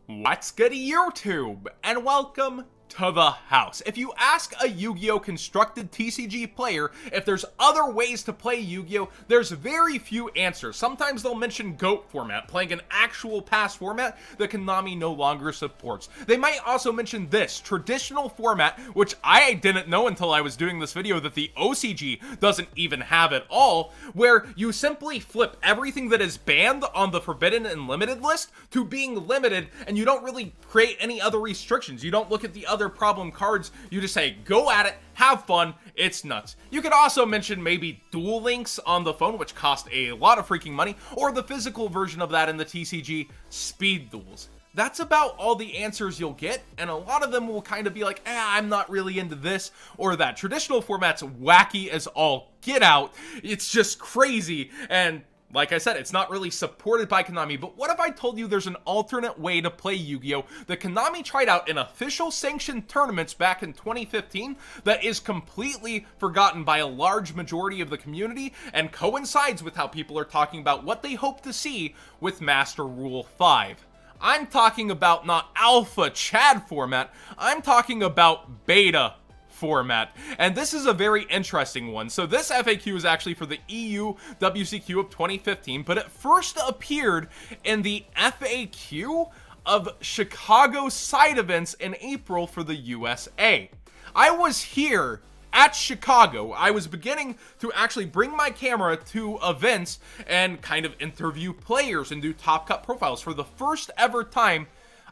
What's good, YouTube? And welcome to the house. If you ask a Yu-Gi-Oh! Constructed TCG player if there's other ways to play Yu-Gi-Oh!, there's very few answers. Sometimes they'll mention GOAT format, playing an actual past format that Konami no longer supports. They might also mention this, traditional format, which I didn't know until I was doing this video that the OCG doesn't even have at all, where you simply flip everything that is banned on the forbidden and limited list to being limited, and you don't really create any other restrictions. You don't look at the other problem cards, you just say go at it, have fun, it's nuts. You could also mention maybe Duel Links on the phone, which cost a lot of freaking money, or the physical version of that in the TCG, Speed Duels. That's about all the answers you'll get, and a lot of them will kind of be like, I'm not really into this or that. Traditional format's wacky as all get out, it's just crazy, and like I said, it's not really supported by Konami, but what if I told you there's an alternate way to play Yu-Gi-Oh! That Konami tried out in official sanctioned tournaments back in 2015 that is completely forgotten by a large majority of the community and coincides with how people are talking about what they hope to see with Master Rule 5. I'm talking about not Alpha Chad format, I'm talking about Beta format, and this is a very interesting one. So this FAQ is actually for the EU WCQ of 2015, but it first appeared in the FAQ of Chicago side events in April for the USA. I was here at Chicago. I was beginning to actually bring my camera to events and kind of interview players and do top cut profiles for the first ever time.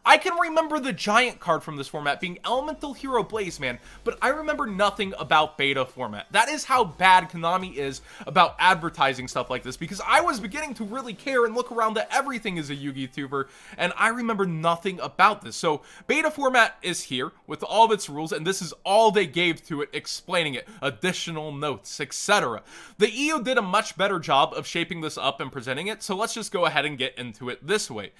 I can remember the giant card from this format being Elemental Hero Blazeman, but I remember nothing about beta format. That is how bad Konami is about advertising stuff like this, because I was beginning to really care and look around that everything is a Yu-Gi tuber, and I remember nothing about this. So beta format is here with all of its rules, and this is all they gave to it, explaining it, additional notes, etc. The EU did a much better job of shaping this up and presenting it, so let's just go ahead and get into it this way.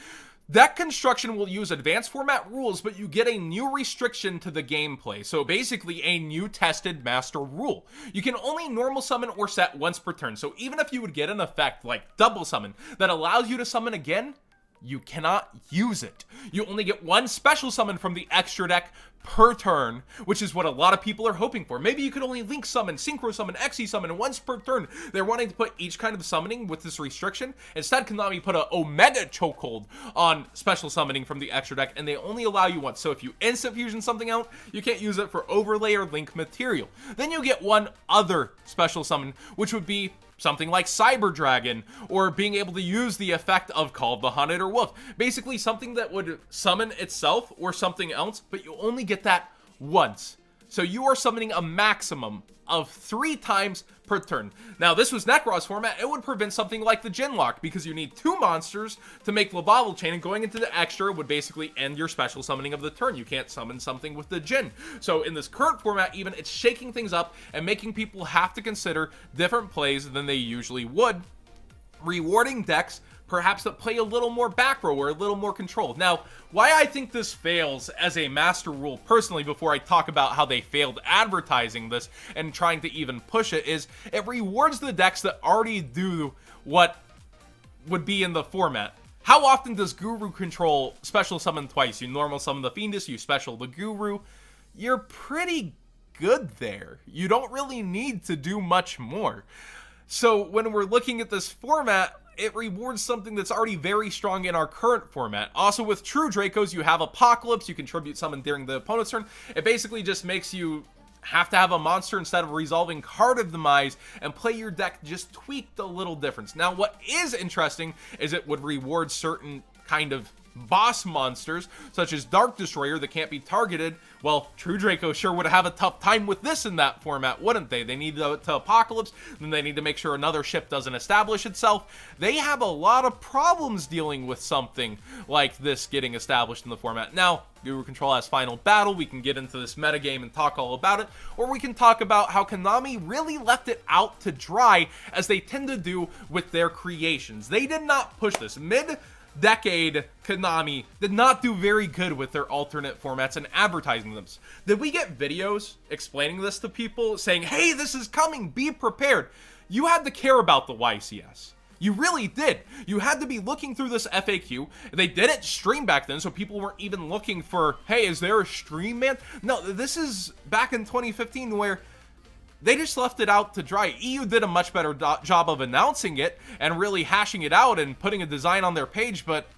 Deck construction will use advanced format rules, but you get a new restriction to the gameplay, so basically a new tested master rule. You can only normal summon or set once per turn, so even if you would get an effect like double summon that allows you to summon again, you cannot use it. You only get one special summon from the extra deck per turn, which is what a lot of people are hoping for. Maybe you could only link summon, synchro summon, xe summon once per turn. They're wanting to put each kind of summoning with this restriction. Instead, Konami put a Omega chokehold on special summoning from the extra deck, and they only allow you once. So if you instant fusion something out, you can't use it for overlay or link material. Then you get one other special summon, which would be something like Cyber Dragon, or being able to use the effect of Call of the Hunted or Wolf. Basically something that would summon itself or something else, but you only get that once. So you are summoning a maximum of 3 times per turn. Now, this was Necros format. It would prevent something like the Jin Lock, because you need 2 monsters to make Labaval Chain, and going into the extra would basically end your special summoning of the turn. You can't summon something with the Jin. So in this current format, even, it's shaking things up and making people have to consider different plays than they usually would, rewarding decks perhaps that play a little more back row or a little more controlled. Now, why I think this fails as a master rule personally, before I talk about how they failed advertising this and trying to even push it, is it rewards the decks that already do what would be in the format. How often does Guru control special summon twice? You normal summon the Fiendus, you special the Guru. You're pretty good there. You don't really need to do much more. So when we're looking at this format, it rewards something that's already very strong in our current format. Also, with True Dracos, you have Apocalypse, you can tribute summon during the opponent's turn. It basically just makes you have to have a monster instead of resolving Card of Demise, and play your deck just tweaked a little difference. Now, what is interesting is it would reward certain kind of boss monsters, such as Dark Destroyer, that can't be targeted. Well, True Draco sure would have a tough time with this in that format, wouldn't they? They need to Apocalypse, then they need to make sure another ship doesn't establish itself. They have a lot of problems dealing with something like this getting established in the format. Now, Guru Control has Final Battle. We can get into this metagame and talk all about it, or we can talk about how Konami really left it out to dry, as they tend to do with their creations. They did not push this. Mid-decade, Konami did not do very good with their alternate formats and advertising them. Did we get videos explaining this to people, saying, hey, this is coming, be prepared? You had to care about the YCS. You really did. You had to be looking through this FAQ. They didn't stream back then, so people weren't even looking for, hey, is there a stream, man? No, this is back in 2015 where they just left it out to dry. EU did a much better job of announcing it and really hashing it out and putting a design on their page, but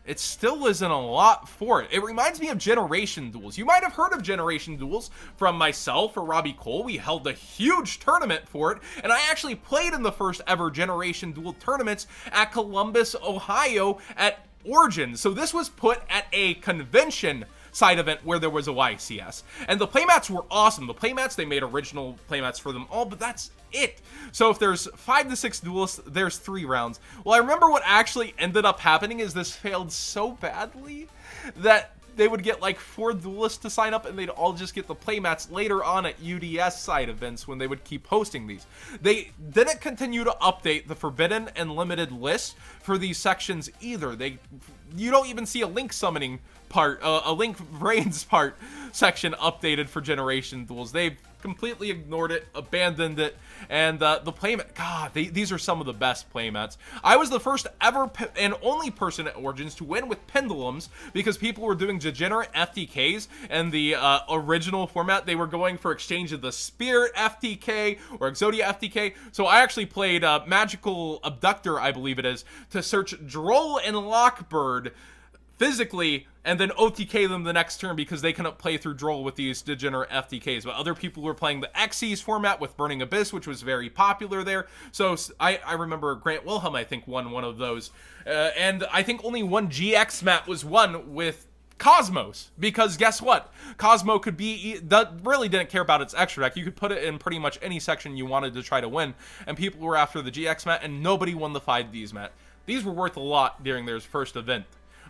it still isn't a lot for it. It reminds me of Generation Duels. You might have heard of Generation Duels from myself or Robbie Cole. We held a huge tournament for it, and I actually played in the first ever Generation Duel tournaments at Columbus, Ohio at Origins. So this was put at a convention side event where there was a YCS. And the playmats were awesome. The playmats, they made original playmats for them all, but that's it. So if there's 5 to 6 duelists, there's 3 rounds. Well, I remember what actually ended up happening is this failed so badly that they would get like 4 duelists to sign up and they'd all just get the playmats later on at UDS side events when they would keep hosting these. They didn't continue to update the forbidden and limited list for these sections either. You don't even see a link summoning part, a link brains part section updated for Generation Duels. They've completely ignored it, abandoned it, and the playmat, God, these are some of the best playmats. I was the first ever and only person at Origins to win with pendulums because people were doing degenerate FTKs and the original format. They were going for exchange of the Spirit FTK or Exodia FTK. So I actually played Magical Abductor, I believe it is, to search Droll and Lockbird physically and then OTK them the next turn because they couldn't play through Droll with these degenerate FTKs. But other people were playing the Xyz format with Burning Abyss, which was very popular there. So I remember Grant Wilhelm, I think, won one of those. And I think only one GX map was won with Cosmos, because guess what? Cosmo could be, that really didn't care about its extra deck. You could put it in pretty much any section you wanted to try to win, and people were after the GX mat, and nobody won the 5Ds mat. These were worth a lot during their first event.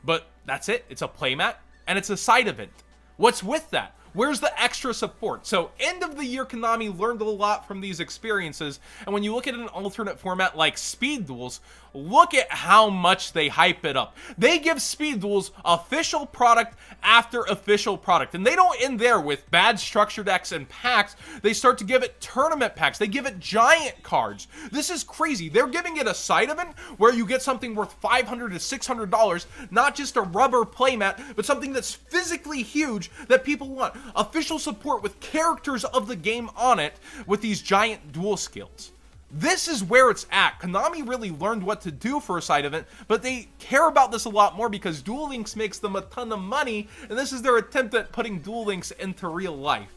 But that's it. It's a playmat, and it's a side event. What's with that? Where's the extra support? So end of the year, Konami learned a lot from these experiences, and when you look at an alternate format like Speed Duels, look at how much they hype it up. They give Speed Duels official product after official product, and they don't end there with bad structure decks and packs. They start to give it tournament packs. They give it giant cards. This is crazy. They're giving it a side event where you get something worth $500 to $600, not just a rubber playmat, but something that's physically huge that people want. Official support with characters of the game on it with these giant duel skills. This is where it's at. Konami really learned what to do for a side event, but they care about this a lot more because Duel Links makes them a ton of money, and this is their attempt at putting Duel Links into real life.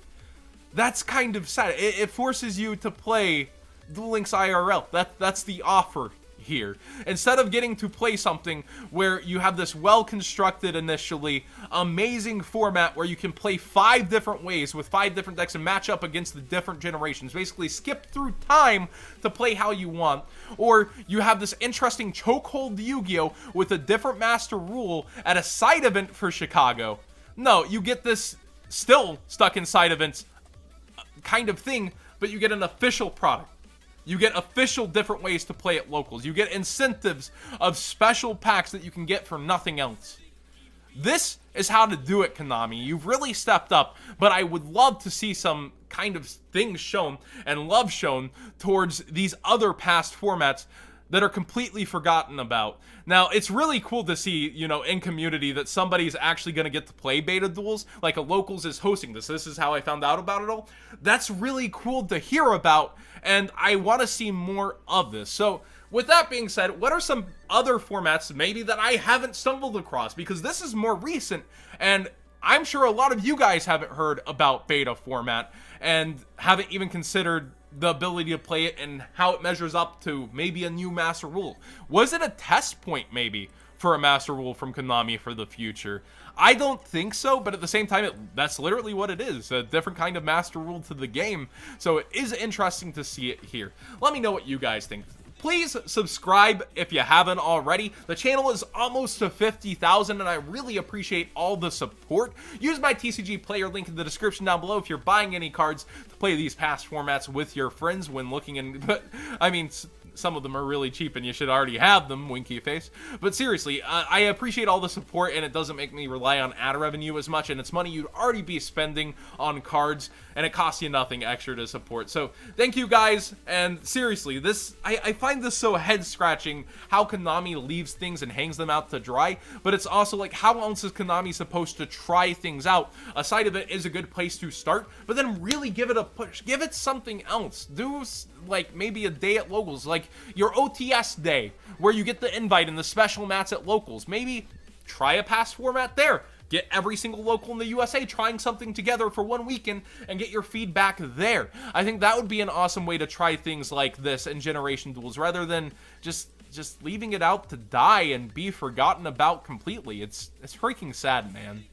That's kind of sad. It forces you to play Duel Links IRL. That's the offer here. Instead of getting to play something where you have this well-constructed initially amazing format where you can play 5 different ways with 5 different decks and match up against the different generations, basically skip through time to play how you want, or you have this interesting chokehold Yu-Gi-Oh with a different master rule at a side event for Chicago. No, you get this still stuck in side events kind of thing, but you get an official product. You get official different ways to play at locals. You get incentives of special packs that you can get for nothing else. This is how to do it, Konami. You've really stepped up, but I would love to see some kind of things shown and love shown towards these other past formats that are completely forgotten about. Now, it's really cool to see, you know, in community that somebody's actually going to get to play beta duels, like a locals is hosting this. This is how I found out about it all. That's really cool to hear about, and I want to see more of this. So, with that being said, what are some other formats maybe that I haven't stumbled across? Because this is more recent, and I'm sure a lot of you guys haven't heard about beta format and haven't even considered the ability to play it and how it measures up to maybe a new master rule. Was it a test point maybe for a master rule from Konami for the future? I don't think so, but at the same time, that's literally what it is, a different kind of master rule to the game. So it is interesting to see it here. Let me know what you guys think. Please subscribe if you haven't already. The channel is almost to 50,000, and I really appreciate all the support. Use my TCG player link in the description down below if you're buying any cards to play these past formats with your friends when looking in. But I mean, some of them are really cheap and you should already have them, winky face. But seriously, I appreciate all the support, and it doesn't make me rely on ad revenue as much, and it's money you'd already be spending on cards, and it costs you nothing extra to support. So thank you guys, and seriously, this I find this so head-scratching how Konami leaves things and hangs them out to dry, but it's also like, how else is Konami supposed to try things out? A side of it is a good place to start, but then really give it a push, give it something else. Do like maybe a day at locals, like your OTS day, where you get the invite and the special mats at locals. Maybe try a pass format there. Get every single local in the USA trying something together for one weekend and get your feedback there. I think that would be an awesome way to try things like this in Generation Duels, rather than just leaving it out to die and be forgotten about completely. It's freaking sad, man.